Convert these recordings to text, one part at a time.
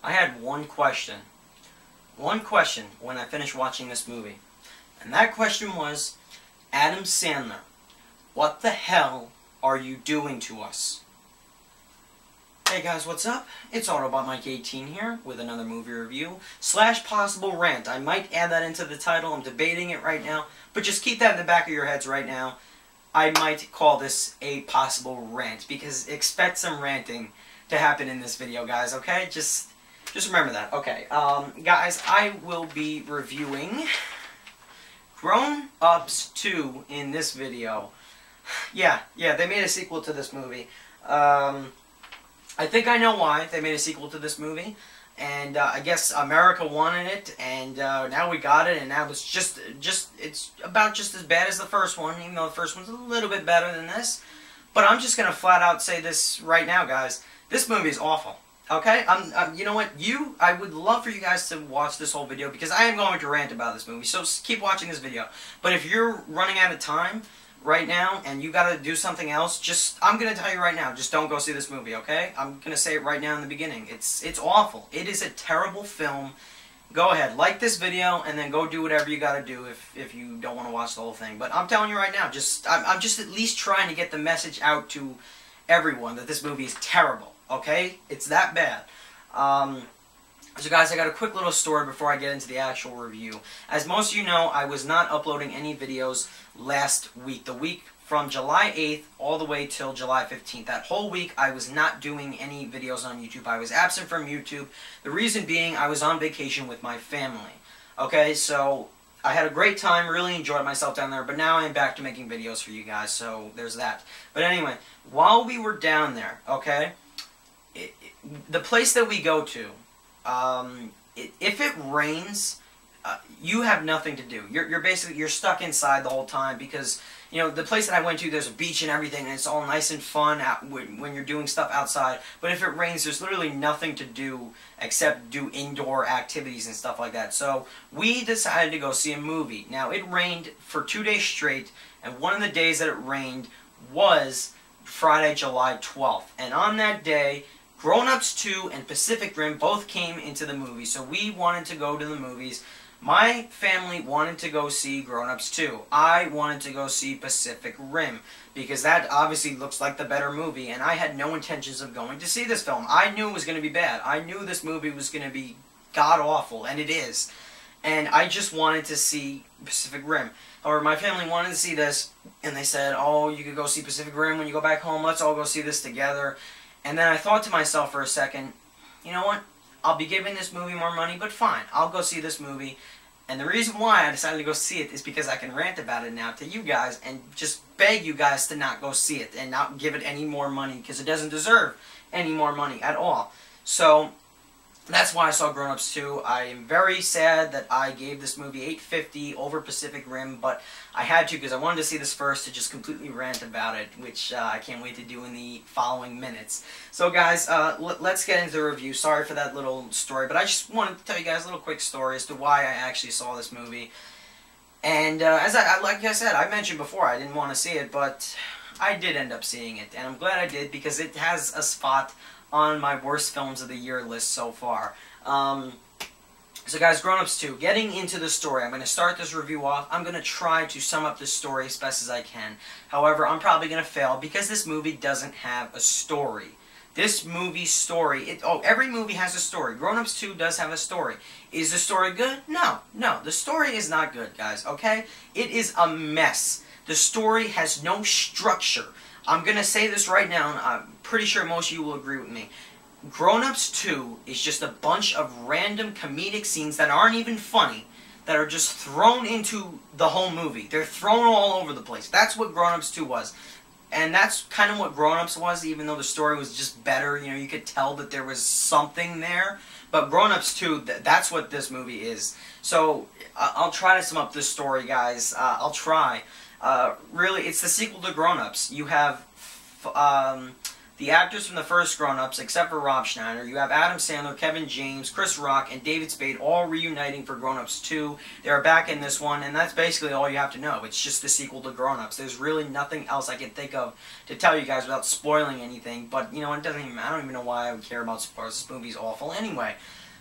I had one question. One question when I finished watching this movie. And that question was, Adam Sandler, what the hell are you doing to us? Hey guys, what's up? It's Autobot Mike 18 here with another movie review / possible rant. I might add that into the title. I'm debating it right now, but just keep that in the back of your heads right now. I might call this a possible rant because expect some ranting to happen in this video, guys. Okay, just remember that. Okay, guys, I will be reviewing Grown Ups 2 in this video. Yeah, they made a sequel to this movie. I think I know why they made a sequel to this movie, and I guess America wanted it, and now we got it, and now it's it's about just as bad as the first one, even though the first one's a little bit better than this. But I'm just gonna flat out say this right now, guys. This movie is awful. Okay, you know what? I would love for you guys to watch this whole video because I am going to rant about this movie. So keep watching this video. But if you're running out of time right now and you gotta do something else, I'm gonna tell you right now, just don't go see this movie, okay? I'm gonna say it right now in the beginning. It's awful. It is a terrible film. Go ahead, like this video, and then go do whatever you gotta do if you don't want to watch the whole thing. But I'm telling you right now, I'm just at least trying to get the message out to everyone that this movie is terrible, okay? It's that bad. So guys, I got a quick little story before I get into the actual review. As most of you know, I was not uploading any videos last week. The week from July 8th all the way till July 15th. That whole week, I was not doing any videos on YouTube. I was absent from YouTube. The reason being, I was on vacation with my family. Okay, so I had a great time, really enjoyed myself down there, but now I'm back to making videos for you guys, so there's that. But anyway, while we were down there, okay, the place that we go to, if it rains, you have nothing to do. You're stuck inside the whole time because, you know, the place that I went to, there's a beach and everything, and it's all nice and fun when you're doing stuff outside. But if it rains, there's literally nothing to do except do indoor activities and stuff like that. So we decided to go see a movie. Now, it rained for 2 days straight, and one of the days that it rained was Friday, July 12th. And on that day, Grown Ups 2 and Pacific Rim both came into the movie, so we wanted to go to the movies. My family wanted to go see Grown Ups 2. I wanted to go see Pacific Rim, because that obviously looks like the better movie, and I had no intentions of going to see this film. I knew it was going to be bad. I knew this movie was going to be god-awful, and it is. And I just wanted to see Pacific Rim. However, my family wanted to see this, and they said, oh, you could go see Pacific Rim when you go back home. Let's all go see this together. And then I thought to myself for a second, you know what? I'll be giving this movie more money, but fine. I'll go see this movie. And the reason why I decided to go see it is because I can rant about it now to you guys and just beg you guys to not go see it and not give it any more money because it doesn't deserve any more money at all. So that's why I saw Grown Ups 2. I am very sad that I gave this movie 850 over Pacific Rim, but I had to because I wanted to see this first to just completely rant about it, which I can't wait to do in the following minutes. So guys, let's get into the review. Sorry for that little story, but I just wanted to tell you guys a little quick story as to why I actually saw this movie. And like I said, I mentioned before I didn't want to see it, but I did end up seeing it, and I'm glad I did because it has a spot on my worst films of the year list so far. So guys, Grown Ups 2, getting into the story. I'm going to start this review off. I'm going to try to sum up this story as best as I can. However, I'm probably going to fail because this movie doesn't have a story. This movie's story, every movie has a story. Grown Ups 2 does have a story. Is the story good? No, the story is not good, guys, okay? It is a mess. The story has no structure. I'm going to say this right now, and I'm pretty sure most of you will agree with me. Grown Ups 2 is just a bunch of random comedic scenes that aren't even funny, that are just thrown into the whole movie. They're thrown all over the place. That's what Grown Ups 2 was. And that's kind of what Grown Ups was, even though the story was just better. You know, you could tell that there was something there. But Grown Ups 2, that's what this movie is. So, I'll try to sum up this story, guys. I'll try. Really, it's the sequel to Grown Ups. You have the actors from the first Grown-Ups, except for Rob Schneider. You have Adam Sandler, Kevin James, Chris Rock, and David Spade all reuniting for Grown-Ups 2. They are back in this one, and that's basically all you have to know. It's just the sequel to Grown-Ups. There's really nothing else I can think of to tell you guys without spoiling anything. But, you know, it doesn't even, I don't even know why I would care about spoilers. This movie's awful anyway.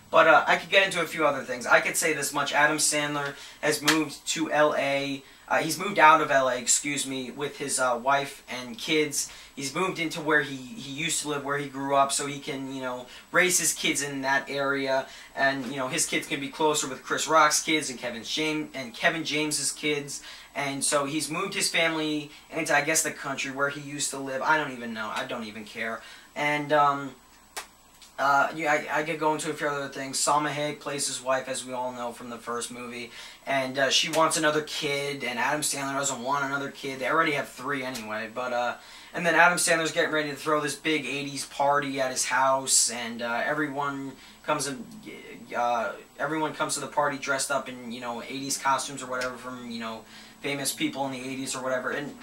But I could get into a few other things. I could say this much. Adam Sandler has moved to L.A., he's moved out of L.A., excuse me, with his wife and kids. He's moved into where he used to live, where he grew up, so he can, you know, raise his kids in that area. And, you know, his kids can be closer with Chris Rock's kids and Kevin James's kids. And so he's moved his family into, I guess, the country where he used to live. I don't even know. I don't even care. And, yeah, I could go into a few other things. Salma Hayek plays his wife, as we all know from the first movie, and she wants another kid, and Adam Sandler doesn't want another kid. They already have 3 anyway, but, and then Adam Sandler's getting ready to throw this big 80s party at his house, and everyone comes to the party dressed up in, you know, 80s costumes or whatever from, you know, famous people in the 80s or whatever. And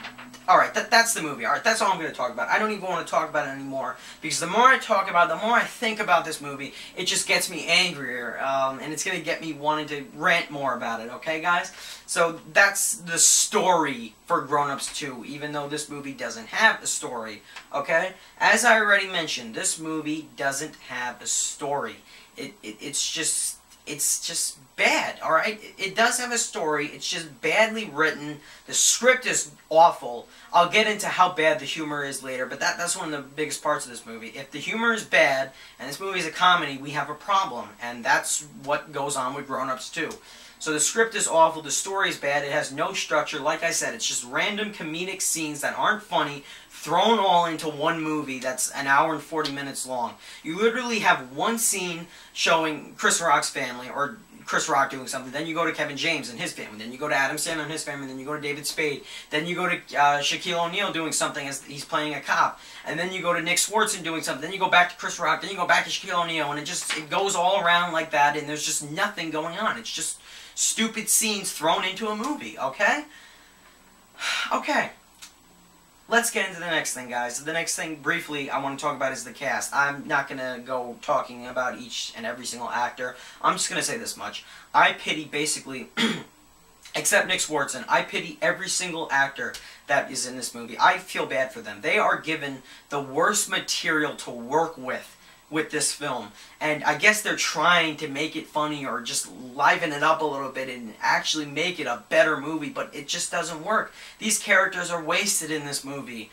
alright, that's the movie. Alright, that's all I'm going to talk about. I don't even want to talk about it anymore, because the more I talk about it, the more I think about this movie, it just gets me angrier, and it's going to get me wanting to rant more about it, okay, guys? So that's the story for Grown-Ups 2, even though this movie doesn't have a story, okay? As I already mentioned, this movie doesn't have a story. It's just bad, alright? It does have a story, it's just badly written, the script is awful. I'll get into how bad the humor is later, but that's one of the biggest parts of this movie. If the humor is bad, and this movie is a comedy, we have a problem, and that's what goes on with Grown-Ups 2. So the script is awful, the story is bad, it has no structure, like I said, it's just random comedic scenes that aren't funny, thrown all into one movie that's an hour and 40 minutes long. You literally have one scene showing Chris Rock's family, or Chris Rock doing something, then you go to Kevin James and his family, then you go to Adam Sandler and his family, then you go to David Spade, then you go to Shaquille O'Neal doing something as he's playing a cop, and then you go to Nick Swardson doing something, then you go back to Chris Rock, then you go back to Shaquille O'Neal, and it goes all around like that, and there's just nothing going on. It's just stupid scenes thrown into a movie, okay? Okay. Let's get into the next thing, guys. The next thing, briefly, I want to talk about is the cast. I'm not going to go talking about each and every single actor. I'm just going to say this much. I pity, basically, except Nick Swardson, I pity every single actor that is in this movie. I feel bad for them. They are given the worst material to work with this film, and I guess they're trying to make it funny or just liven it up a little bit and actually make it a better movie, but it just doesn't work. These characters are wasted in this movie.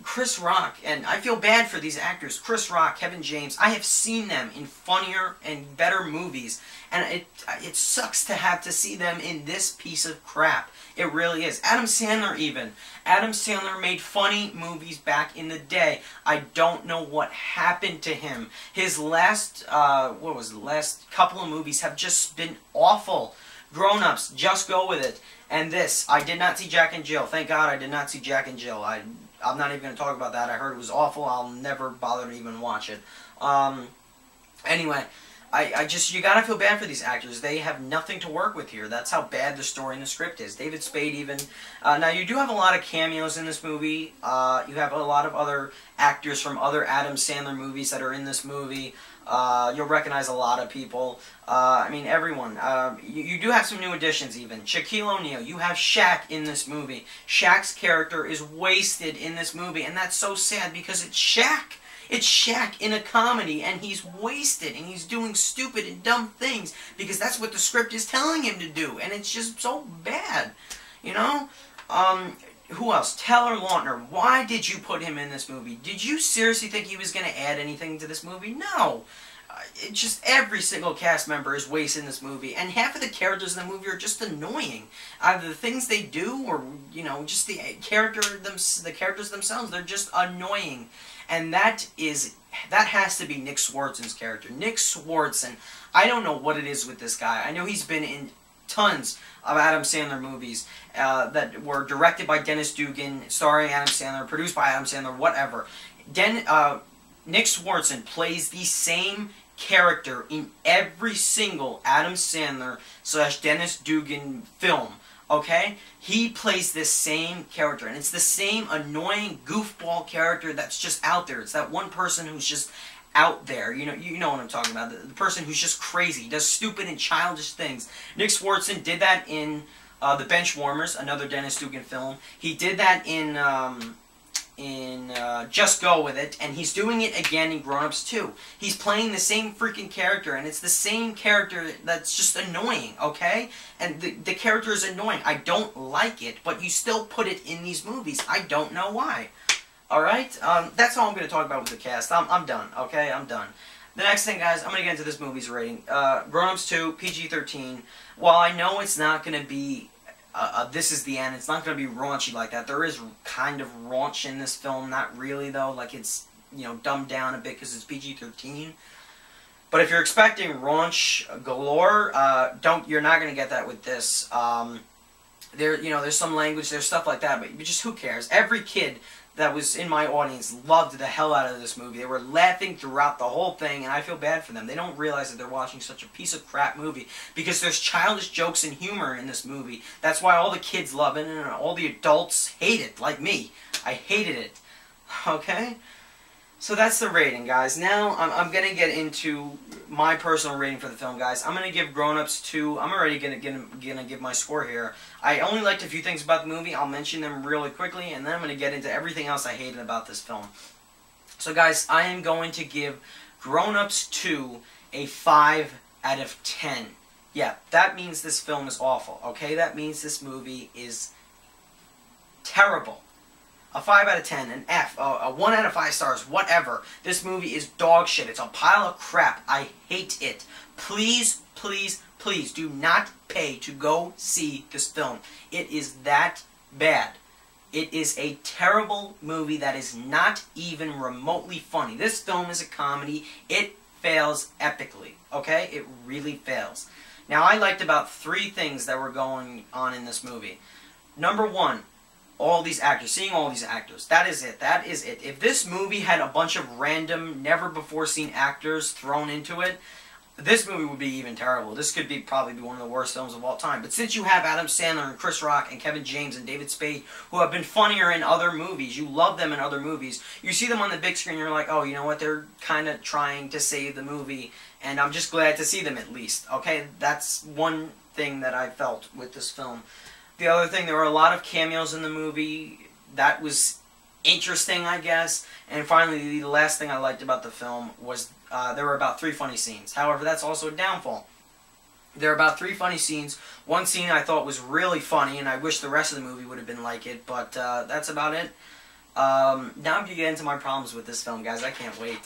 Chris Rock, and I feel bad for these actors, Chris Rock, Kevin James, I have seen them in funnier and better movies, and it sucks to have to see them in this piece of crap. It really is. Adam Sandler even. Adam Sandler made funny movies back in the day. I don't know what happened to him. His last, last couple of movies have just been awful. Grown-Ups, Just Go With It. And this, I did not see Jack and Jill. Thank God I did not see Jack and Jill. I'm not even going to talk about that. I heard it was awful. I'll never bother to even watch it. Anyway, you gotta feel bad for these actors. They have nothing to work with here. That's how bad the story and the script is. David Spade even. Now, you do have a lot of cameos in this movie. You have a lot of other actors from other Adam Sandler movies that are in this movie. You'll recognize a lot of people. I mean, everyone. You do have some new additions even. Shaquille O'Neal. You have Shaq in this movie. Shaq's character is wasted in this movie, and that's so sad because it's Shaq. It's Shaq in a comedy, and he's wasted, and he's doing stupid and dumb things because that's what the script is telling him to do, and it's just so bad, you know? Who else? Taylor Lautner. Why did you put him in this movie? Did you seriously think he was going to add anything to this movie? No. It's just every single cast member is wasted in this movie, and half of the characters in the movie are just annoying. Either the things they do, or, you know, just the characters themselves, they're just annoying. And that has to be Nick Swardson's character. Nick Swardson, I don't know what it is with this guy. I know he's been in tons of Adam Sandler movies that were directed by Dennis Dugan, starring Adam Sandler, produced by Adam Sandler, whatever. Nick Swardson plays the same character in every single Adam Sandler / Dennis Dugan film. Okay? He plays this same character, and it's the same annoying goofball character that's just out there. It's that one person who's just out there. You know what I'm talking about. The person who's just crazy, does stupid and childish things. Nick Swardson did that in The Benchwarmers, another Dennis Dugan film. He did that in Just Go With It, and he's doing it again in Grown Ups 2. He's playing the same freaking character, and it's the same character that's just annoying, okay? And the character is annoying. I don't like it, but you still put it in these movies. I don't know why. Alright? That's all I'm going to talk about with the cast. I'm done, okay? I'm done. The next thing, guys, I'm going to get into this movie's rating. Grown Ups 2, PG-13. While I know it's not going to be this is the end, it's not going to be raunchy like that. There is kind of raunch in this film. Not really, though. Like, it's, dumbed down a bit because it's PG-13. But if you're expecting raunch galore, you're not going to get that with this. There's some language, there's stuff like that, but just who cares? Every kid that was in my audience loved the hell out of this movie. They were laughing throughout the whole thing, and I feel bad for them. They don't realize that they're watching such a piece of crap movie because there's childish jokes and humor in this movie. That's why all the kids love it, and all the adults hate it, like me. I hated it. Okay? So that's the rating, guys. Now, I'm going to get into my personal rating for the film, guys. I'm going to give Grown Ups 2. I'm already going to give my score here. I only liked a few things about the movie. I'll mention them really quickly, and then I'm going to get into everything else I hated about this film. So, guys, I am going to give Grown Ups 2 a 5 out of 10. Yeah, that means this film is awful, okay? That means this movie is terrible. A 5 out of 10, an F, a 1 out of 5 stars, whatever. This movie is dog shit. It's a pile of crap. I hate it. Please, please, please do not pay to go see this film. It is that bad. It is a terrible movie that is not even remotely funny. This film is a comedy. It fails epically, okay? It really fails. Now, I liked about 3 things that were going on in this movie. Number 1, all these actors, seeing all these actors. That is it. That is it. If this movie had a bunch of random, never-before-seen actors thrown into it, this movie would be even terrible. This could probably be one of the worst films of all time. But since you have Adam Sandler and Chris Rock and Kevin James and David Spade, who have been funnier in other movies, you love them in other movies, you see them on the big screen, you're like, oh, you know what, they're kind of trying to save the movie, and I'm just glad to see them at least. Okay, that's one thing that I felt with this film. The other thing, there were a lot of cameos in the movie. That was interesting, I guess. And finally, the last thing I liked about the film was there were about 3 funny scenes. However, that's also a downfall. There are about 3 funny scenes. One scene I thought was really funny, and I wish the rest of the movie would have been like it, but that's about it. Now I'm going to get into my problems with this film, guys. I can't wait.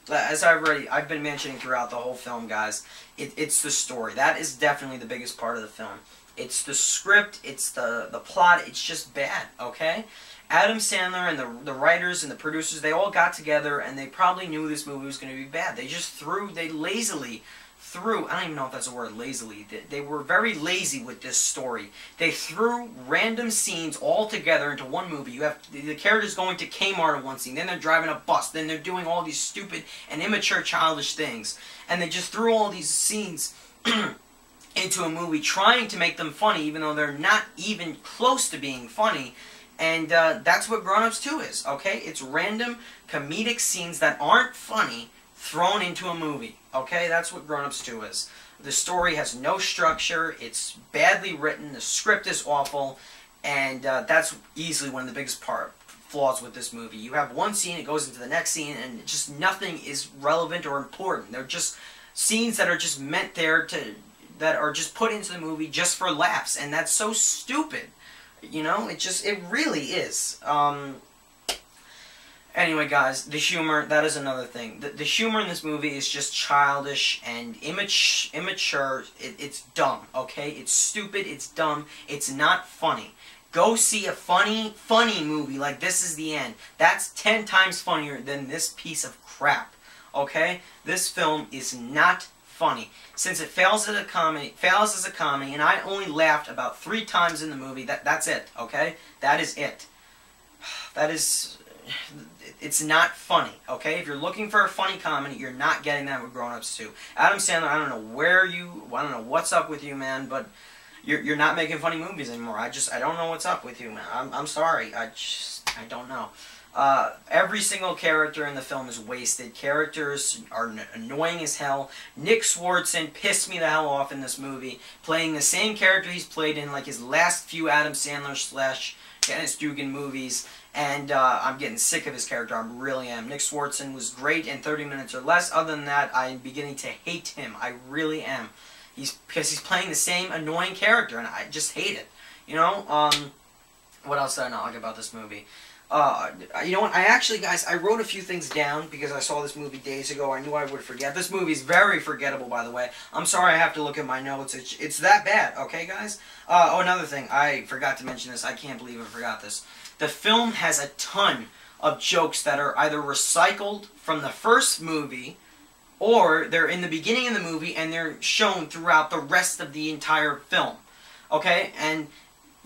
As I've been mentioning throughout the whole film, guys, it's the story. That is definitely the biggest part of the film. It's the script, it's the plot, it's just bad, okay? Adam Sandler and the writers and the producers, they all got together and they probably knew this movie was going to be bad. They lazily threw, I don't even know if that's a word, lazily. They were very lazy with this story. They threw random scenes all together into one movie. You have the characters going to Kmart in one scene, then they're driving a bus, then they're doing all these stupid and immature childish things. And they just threw all these scenes into a movie trying to make them funny, even though they're not even close to being funny. And that's what Grown Ups 2 is, okay? It's random comedic scenes that aren't funny thrown into a movie, okay? That's what Grown Ups 2 is. The story has no structure, it's badly written, the script is awful, and that's easily one of the biggest flaws with this movie. You have one scene, it goes into the next scene, and just nothing is relevant or important. They're just scenes that are just meant there that are just put into the movie just for laughs, and that's so stupid. You know, it really is. Anyway, guys, the humor, that is another thing. The humor in this movie is just childish and immature. It's dumb, okay? It's stupid, it's dumb, it's not funny. Go see a funny movie like This Is the End. That's 10 times funnier than this piece of crap, okay? This film is not funny. Since it fails as a comedy, and I only laughed about 3 times in the movie, that's it, okay? That is it. It's not funny, okay? If you're looking for a funny comedy, you're not getting that with Grown Ups 2. Adam Sandler, I don't know what's up with you, man, but you're not making funny movies anymore. I don't know what's up with you, man. I'm sorry. I don't know. Every single character in the film is wasted. Characters are annoying as hell. Nick Swardson pissed me the hell off in this movie, playing the same character he's played in like his last few Adam Sandler / Dennis Dugan movies, and I'm getting sick of his character. I really am. Nick Swardson was great in 30 Minutes or Less. Other than that, I'm beginning to hate him. I really am. Because he's playing the same annoying character, and I just hate it. You know, what else did I not like about this movie? You know what, guys, I wrote a few things down because I saw this movie days ago. I knew I would forget. This movie's very forgettable, by the way. I'm sorry I have to look at my notes. It's that bad, okay, guys? Oh, another thing. I forgot to mention this. I can't believe I forgot this. The film has a ton of jokes that are either recycled from the first movie, or they're in the beginning of the movie and they're shown throughout the rest of the entire film. Okay? And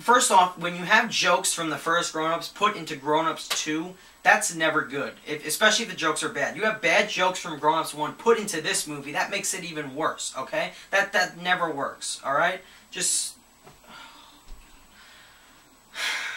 first off, when you have jokes from the first Grown Ups put into Grown Ups 2, that's never good. Especially if the jokes are bad. You have bad jokes from Grown Ups 1 put into this movie, that makes it even worse, okay? That never works, alright? Just...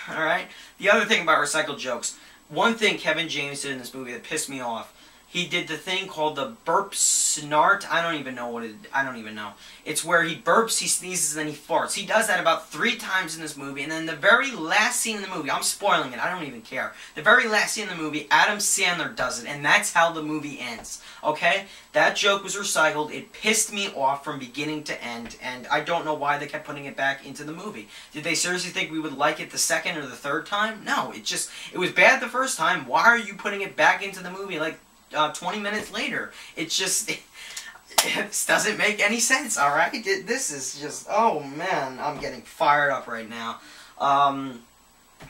Alright? The other thing about recycled jokes, one thing Kevin James did in this movie that pissed me off, he did the thing called the burp snart. I don't even know. It's where he burps, he sneezes, and then he farts. He does that about 3 times in this movie. And then the very last scene in the movie, I'm spoiling it, I don't even care. The very last scene in the movie, Adam Sandler does it. And that's how the movie ends. Okay? That joke was recycled. It pissed me off from beginning to end. And I don't know why they kept putting it back into the movie. Did they seriously think we would like it the second or the third time? No. It was bad the first time. Why are you putting it back into the movie like 20 minutes later? It doesn't make any sense, alright? This is just, oh man, I'm getting fired up right now.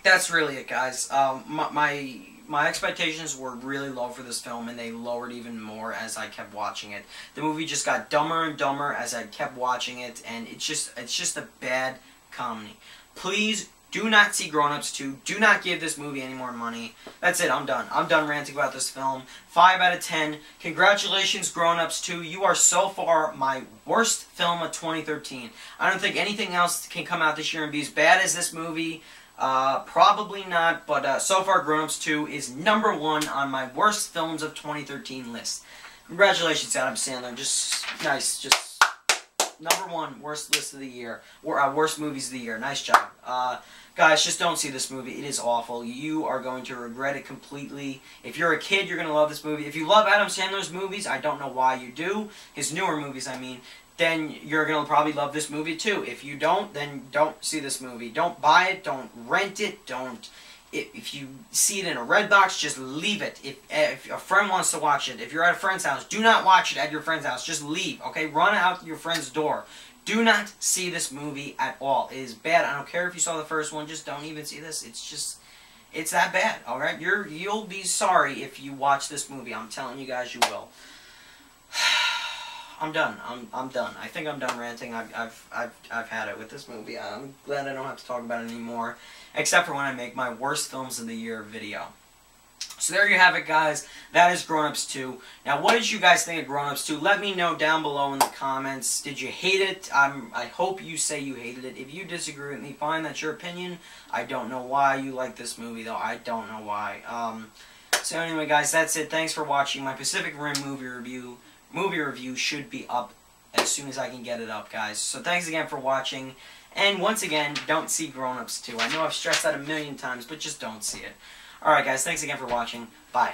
That's really it, guys. My expectations were really low for this film, and they lowered even more as I kept watching it. The movie just got dumber and dumber as I kept watching it, and it's just a bad comedy. Please do not see Grown Ups 2. Do not give this movie any more money. That's it. I'm done. I'm done ranting about this film. 5 out of 10. Congratulations, Grown Ups 2. You are so far my worst film of 2013. I don't think anything else can come out this year and be as bad as this movie. Probably not, but so far Grown Ups 2 is #1 on my worst films of 2013 list. Congratulations, Adam Sandler. Just nice. Just #1 worst list of the year. Worst movies of the year. Nice job. Guys, just don't see this movie. It is awful. You are going to regret it completely. If you're a kid, you're going to love this movie. If you love Adam Sandler's movies, I don't know why you do. His newer movies, I mean. Then you're going to probably love this movie too. If you don't, then don't see this movie. Don't buy it. Don't rent it. If you see it in a Redbox, just leave it. If a friend wants to watch it, if you're at a friend's house, do not watch it at your friend's house. Just leave, okay? Run out your friend's door. Do not see this movie at all. It is bad. I don't care if you saw the first one. Just don't even see this. It's that bad, alright? You'll be sorry if you watch this movie. I'm telling you guys, you will. I'm done. I'm done. I think I'm done ranting. I've had it with this movie. I'm glad I don't have to talk about it anymore, except for when I make my worst films of the year video. So there you have it, guys. That is Grown Ups 2. Now, what did you guys think of Grown Ups 2? Let me know down below in the comments. Did you hate it? I hope you say you hated it. If you disagree with me, fine. That's your opinion. I don't know why you like this movie, though. I don't know why. So anyway, guys, that's it. Thanks for watching my Pacific Rim movie review. Movie review should be up as soon as I can get it up, guys. So thanks again for watching. And once again, don't see Grown Ups 2. I know I've stressed that a million times, but just don't see it. Alright, guys, thanks again for watching. Bye.